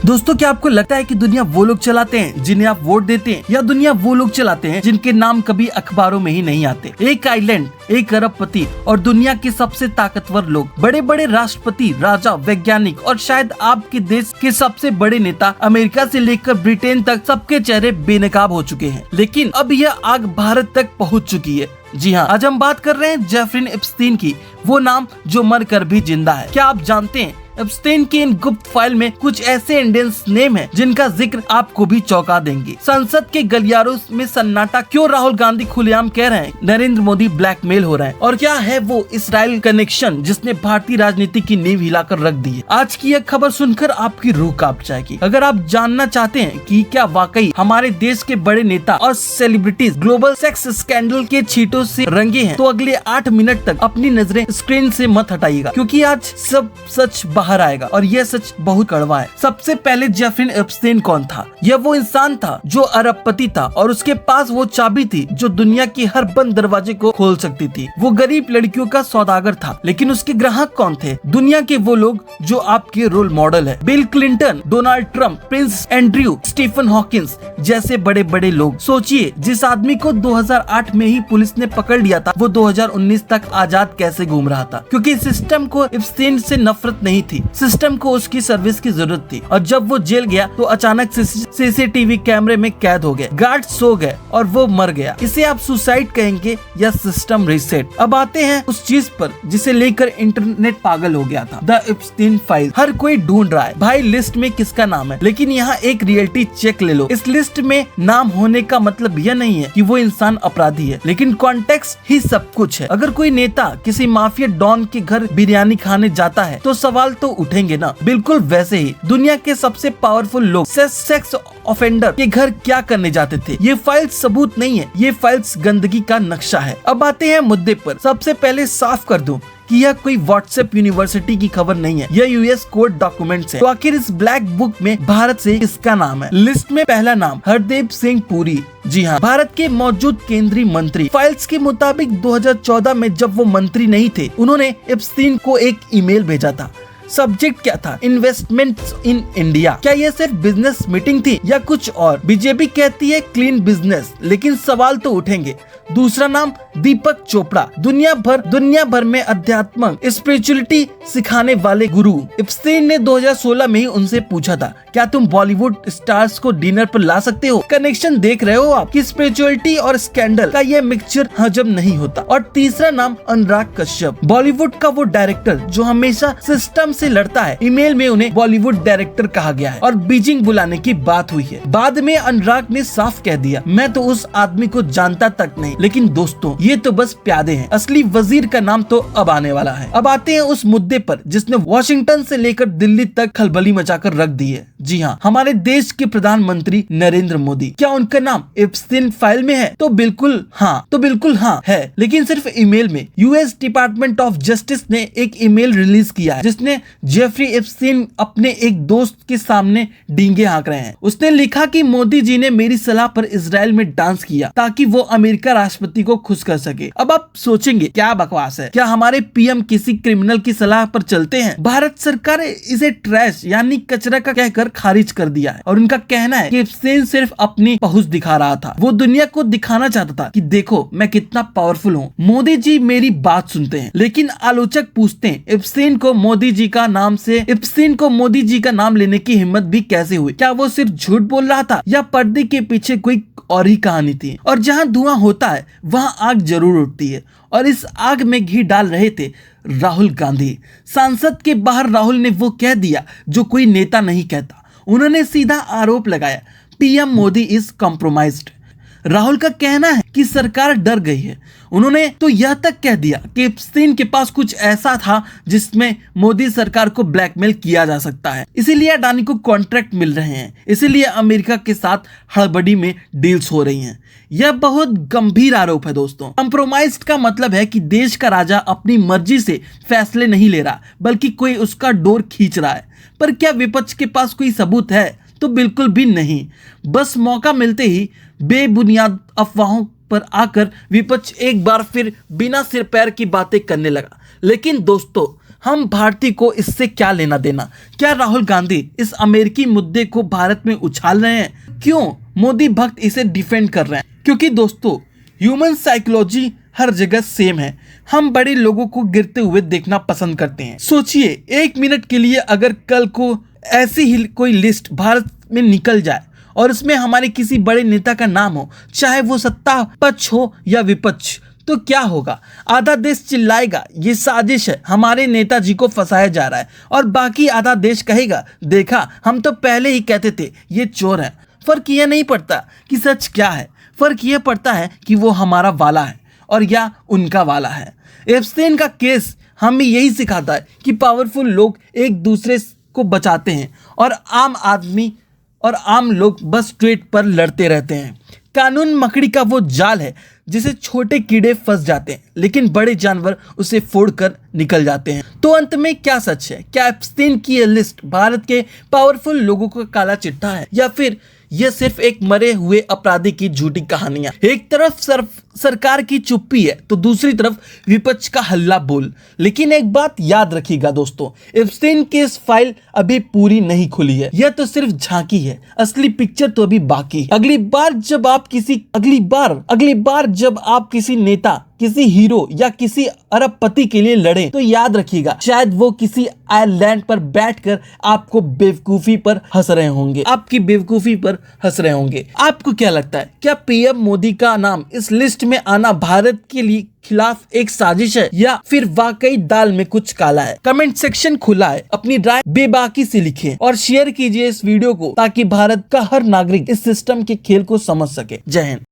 दोस्तों, क्या आपको लगता है कि दुनिया वो लोग चलाते हैं जिन्हें आप वोट देते हैं, या दुनिया वो लोग चलाते हैं जिनके नाम कभी अखबारों में ही नहीं आते? एक आइलैंड, एक अरबपति और दुनिया के सबसे ताकतवर लोग, बड़े बड़े राष्ट्रपति, राजा, वैज्ञानिक और शायद आपके देश के सबसे बड़े नेता, अमेरिका से लेकर ब्रिटेन तक, सबके चेहरे बेनकाब हो चुके हैं। लेकिन अब यह आग भारत तक पहुँच चुकी है। जी हाँ, आज हम बात कर रहे हैं जेफरी एप्स्टीन की, वो नाम जो मर कर भी जिंदा है। क्या आप जानते हैं एप्स्टीन की इन गुप्त फाइल में कुछ ऐसे इंडियंस नेम हैं जिनका जिक्र आपको भी चौंका देंगे। संसद के गलियारों में सन्नाटा क्यों? राहुल गांधी खुलेआम कह रहे हैं नरेंद्र मोदी ब्लैकमेल हो रहे हैं, और क्या है वो इसराइल कनेक्शन जिसने भारतीय राजनीति की नींव हिलाकर रख दी है। आज की यह खबर सुनकर आपकी रूह कांप जाएगी। अगर आप जानना चाहते हैं कि क्या वाकई हमारे देश के बड़े नेता और सेलिब्रिटीज ग्लोबल सेक्स स्कैंडल के छींटों से रंगे हैं, तो अगले 8 मिनट तक अपनी नजरें स्क्रीन से मत हटाइएगा, क्योंकि आज सब सच बाहर आएगा और यह सच बहुत कड़वा है। सबसे पहले जेफरी एप्स्टीन कौन था? यह वो इंसान था जो अरबपति था और उसके पास वो चाबी थी जो दुनिया की हर बंद दरवाजे को खोल सकती थी। वो गरीब लड़कियों का सौदागर था, लेकिन उसके ग्राहक कौन थे? दुनिया के वो लोग जो आपके रोल मॉडल है। Bill Clinton, Donald Trump, Prince Andrew, Stephen Hawkins जैसे बड़े बड़े लोग। सोचिए, जिस आदमी को 2008 में ही पुलिस ने पकड़ लिया था, वो 2019 तक आजाद कैसे घूम रहा था? क्योंकि सिस्टम को एप्स्टीन से नफरत नहीं थी, सिस्टम को उसकी सर्विस की जरूरत थी। और जब वो जेल गया तो अचानक सीसीटीवी कैमरे में कैद हो गए, गार्ड सो गए और वो मर गया। इसे आप सुसाइड कहेंगे या सिस्टम रीसेट? अब आते हैं उस चीज पर जिसे लेकर इंटरनेट पागल हो गया था, द एप्स्टीन फाइल। हर कोई ढूंढ रहा है भाई लिस्ट में किसका नाम है, लेकिन यहाँ एक रियलिटी चेक ले लो। इस लिस्ट में नाम होने का मतलब यह नहीं है कि वो इंसान अपराधी है, लेकिन कॉन्टेक्स्ट ही सब कुछ है। अगर कोई नेता किसी माफिया डॉन के घर बिरयानी खाने जाता है तो सवाल तो उठेंगे ना। बिल्कुल वैसे ही दुनिया के सबसे पावरफुल लोग सेक्स ऑफेंडर के घर क्या करने जाते थे? ये फाइल्स सबूत नहीं है, ये फाइल्स गंदगी का नक्शा है। अब आते हैं मुद्दे पर। सबसे पहले साफ कर दूं कि यह कोई व्हाट्सएप यूनिवर्सिटी की खबर नहीं है, यह यूएस कोर्ट डॉक्यूमेंट्स है। तो आखिर इस ब्लैक बुक में भारत से किसका नाम है? लिस्ट में पहला नाम हरदीप सिंह पुरी। जी हाँ, भारत के मौजूद केंद्रीय मंत्री। फाइल्स के मुताबिक 2014 में जब वो मंत्री नहीं थे, उन्होंने एप्स्टीन को एक ईमेल भेजा था। सब्जेक्ट क्या था? Investments in India. क्या ये सिर्फ बिजनेस मीटिंग थी या कुछ और? बीजेपी कहती है क्लीन बिजनेस, लेकिन सवाल तो उठेंगे। दूसरा नाम दीपक चोपड़ा, दुनिया भर में अध्यात्म स्पिरिचुअलिटी सिखाने वाले गुरु। एप्स्टीन ने 2016 में ही उनसे पूछा था, क्या तुम बॉलीवुड स्टार्स को डिनर पर ला सकते हो? कनेक्शन देख रहे हो आप कि स्पिरिचुअलिटी और स्कैंडल का ये मिक्सचर हजम नहीं होता। और तीसरा नाम अनुराग कश्यप, बॉलीवुड का वो डायरेक्टर जो हमेशा सिस्टम से लड़ता है। ईमेल में उन्हें बॉलीवुड डायरेक्टर कहा गया है और बीजिंग बुलाने की बात हुई है। बाद में अनुराग ने साफ कह दिया, मैं तो उस आदमी को जानता तक नहीं। लेकिन दोस्तों, ये तो बस प्यादे हैं, असली वजीर का नाम तो अब आने वाला है। अब आते हैं उस मुद्दे पर जिसने वॉशिंगटन से लेकर दिल्ली तक खलबली मचाकर रख दी है। जी हाँ, हमारे देश के प्रधानमंत्री नरेंद्र मोदी। क्या उनका नाम एप्स्टीन फाइल में है? तो बिल्कुल हाँ है, लेकिन सिर्फ ईमेल में। यूएस डिपार्टमेंट ऑफ जस्टिस ने एक ईमेल रिलीज किया है जिसने जेफरी एप्स्टीन अपने एक दोस्त के सामने डींगे हाँक रहे हैं। उसने लिखा कि मोदी जी ने मेरी सलाह पर इजराइल में डांस किया ताकि वो अमेरिका राष्ट्रपति को खुश कर सके। अब आप सोचेंगे क्या बकवास है, क्या हमारे पीएम किसी क्रिमिनल की सलाह पर चलते हैं? भारत सरकार इसे ट्रैश यानी कचरा का कहकर खारिज कर दिया है और उनका कहना है कि एप्स्टीन सिर्फ अपनी पहुंच दिखा रहा था। वो दुनिया को दिखाना चाहता था कि देखो मैं कितना पावरफुल हूँ। मोदी जी मेरी बात सुनते हैं, लेकिन आलोचक पूछते हैं एप्स्टीन को मोदी जी का नाम लेने की हिम्मत भी कैसे हुई? क्या वो सिर्फ झूठ बोल रहा था या पर्दे के पीछे कोई और ही कहानी थी? और जहाँ धुआं होता है वहाँ आग जरूर उठती है, और इस आग में घी डाल रहे थे राहुल गांधी। संसद के बाहर राहुल ने वो कह दिया जो कोई नेता नहीं कहता। उन्होंने सीधा आरोप लगाया, PM Modi is compromised. Rahul का कहना है कि सरकार डर गई है। उन्होंने तो यह तक कह दिया कि एप्स्टीन के पास कुछ ऐसा था जिसमें मोदी सरकार को ब्लैकमेल किया जा सकता है, इसीलिए अडानी को कॉन्ट्रैक्ट मिल रहे हैं, इसीलिए अमेरिका के साथ हड़बड़ी में डील्स हो रही हैं। यह बहुत गंभीर आरोप है दोस्तों। कॉम्प्रोमाइज्ड का मतलब है कि देश का राजा अपनी मर्जी से फैसले नहीं ले रहा, बल्कि कोई उसका डोर खींच रहा है। पर क्या विपक्ष के पास कोई सबूत है? तो बिल्कुल भी नहीं। बस मौका मिलते ही बेबुनियाद अफवाहों पर आकर विपक्ष एक बार फिर बिना सिर पैर की बातें करने लगा। लेकिन दोस्तों, हम भारतीय को इससे क्या लेना देना? क्या राहुल गांधी इस अमेरिकी मुद्दे को भारत में उछाल रहे हैं? क्यों मोदी भक्त इसे डिफेंड कर रहे हैं? क्योंकि दोस्तों, ह्यूमन साइकोलॉजी हर जगह सेम है। हम बड़े लोगों को गिरते हुए देखना पसंद करते हैं। सोचिए 1 मिनट के लिए, अगर कल को ऐसी ही कोई लिस्ट भारत में निकल जाए और उसमें हमारे किसी बड़े नेता का नाम हो, चाहे वो सत्ता पक्ष हो या विपक्ष, तो क्या होगा? आधा देश चिल्लाएगा ये साजिश है, हमारे नेताजी को फंसाया जा रहा है, और बाकी आधा देश कहेगा देखा, हम तो पहले ही कहते थे ये चोर है। फर्क यह नहीं पड़ता कि सच क्या है, फर्क यह पड़ता है कि वो हमारा वाला है और या उनका वाला है। एप्स्टेन का केस हमें यही सिखाता है कि पावरफुल लोग एक दूसरे को बचाते हैं और आम आदमी और आम लोग बस स्ट्रेट पर लड़ते रहते हैं। कानून मकड़ी का वो जाल है जिसे छोटे कीड़े फंस जाते हैं, लेकिन बड़े जानवर उसे फोड़कर निकल जाते हैं। तो अंत में क्या सच है? क्या एप्स्टेन की ये लिस्ट भारत के पावरफुल लोगों का काला चिट्ठा है, या फिर यह सिर्फ एक मरे हुए अपराधी की झूठी कहानियां? एक तरफ सरकार की चुप्पी है तो दूसरी तरफ विपक्ष का हल्ला बोल। लेकिन एक बात याद रखिएगा दोस्तों, एप्स्टेन केस फाइल अभी पूरी नहीं खुली है। यह तो सिर्फ झांकी है, असली पिक्चर तो अभी बाकी है। अगली बार जब आप किसी नेता, किसी हीरो या किसी अरबपति के लिए लड़े, तो याद रखिएगा शायद वो किसी आइलैंड पर बैठकर आपको बेवकूफी पर हंस रहे होंगे, आपकी बेवकूफी पर हंस रहे होंगे। आपको क्या लगता है, क्या पीएम मोदी का नाम इस लिस्ट में आना भारत के लिए खिलाफ एक साजिश है, या फिर वाकई दाल में कुछ काला है? कमेंट सेक्शन खुला है, अपनी राय बेबाकी से लिखें और शेयर कीजिए इस वीडियो को, ताकि भारत का हर नागरिक इस सिस्टम के खेल को समझ सके। जय हिंद।